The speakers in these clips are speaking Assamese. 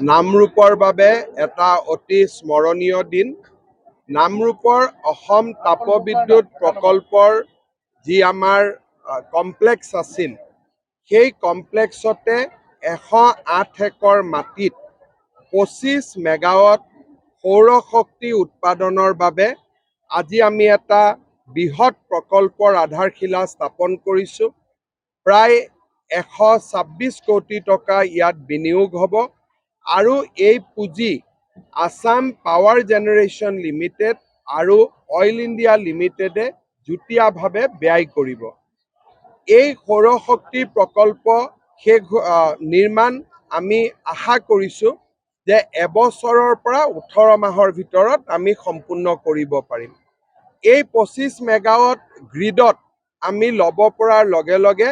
নামৰূপৰ বাবে এটা অতি স্মৰণীয় দিন। নামৰূপৰ অসম তাপবিদ্যুৎ প্ৰকল্পৰ যি আমাৰ কমপ্লেক্স আছিল, সেই কমপ্লেক্সতে 108 একৰ মাটিত 25 মেগাৱাট সৌৰশক্তি উৎপাদনৰ বাবে আজি আমি এটা বৃহৎ প্ৰকল্পৰ আধাৰশিলা স্থাপন কৰিছোঁ। প্ৰায় 126 কোটি টকা ইয়াত বিনিয়োগ হ'ব আৰু এই পুঁজি আসাম পাৱাৰ জেনেৰেশ্যন লিমিটেড আৰু অইল ইণ্ডিয়া লিমিটেডে যুটীয়াভাৱে ব্যয় কৰিব। এই সৌৰশক্তি প্ৰকল্প নিৰ্মাণ আমি আশা কৰিছোঁ যে এবছৰৰ পৰা 18 মাহৰ ভিতৰত আমি সম্পূৰ্ণ কৰিব পাৰিম। এই 25 মেগাৱাট গ্ৰিডত আমি ল'ব পৰাৰ লগে লগে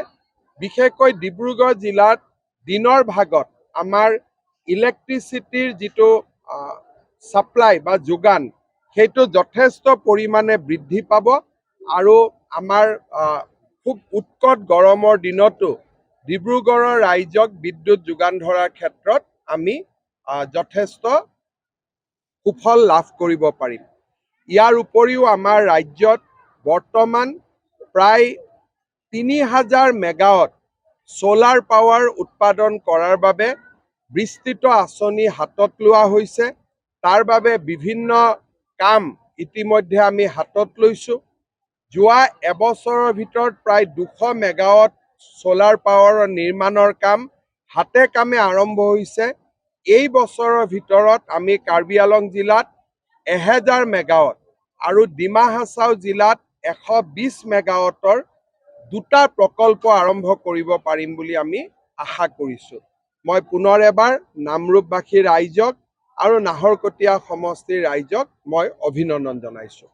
বিশেষকৈ ডিব্ৰুগড় জিলাত দিনৰ ভাগত আমাৰ ইলেক্ট্ৰিচিটিৰ যিটো ছাপ্লাই বা যোগান, সেইটো যথেষ্ট পৰিমাণে বৃদ্ধি পাব আৰু আমাৰ খুব উৎকট গৰমৰ দিনতো ডিব্ৰুগড়ৰ ৰাইজক বিদ্যুৎ যোগান ধৰাৰ ক্ষেত্ৰত আমি যথেষ্ট সুফল লাভ কৰিব পাৰিম। ইয়াৰ উপৰিও আমাৰ ৰাজ্যত বৰ্তমান প্ৰায় 3000 মেগাৱাট সোলাৰ পাৱাৰ উৎপাদন কৰাৰ বাবে বিস্তৃত আঁচনি হাতত লোৱা হৈছে। তাৰ বাবে বিভিন্ন কাম ইতিমধ্যে আমি হাতত লৈছোঁ। যোৱা এবছৰৰ ভিতৰত প্ৰায় 200 মেগাৱাট সোলাৰ পাৱাৰৰ নিৰ্মাণৰ কাম হাতে কামে আৰম্ভ হৈছে। এই বছৰৰ ভিতৰত আমি কাৰ্বি আংলং জিলাত 1000 মেগাৱাট আৰু ডিমা হাছাও জিলাত 120 মেগাৱাটৰ দুটা প্ৰকল্প আৰম্ভ কৰিব পাৰিম বুলি আমি আশা কৰিছোঁ। মই পুনৰ এবাৰ নামৰূপবাসী ৰাইজক আৰু নাহৰকটীয়া সমষ্টিৰ ৰাইজক মই অভিনন্দন জনাইছোঁ।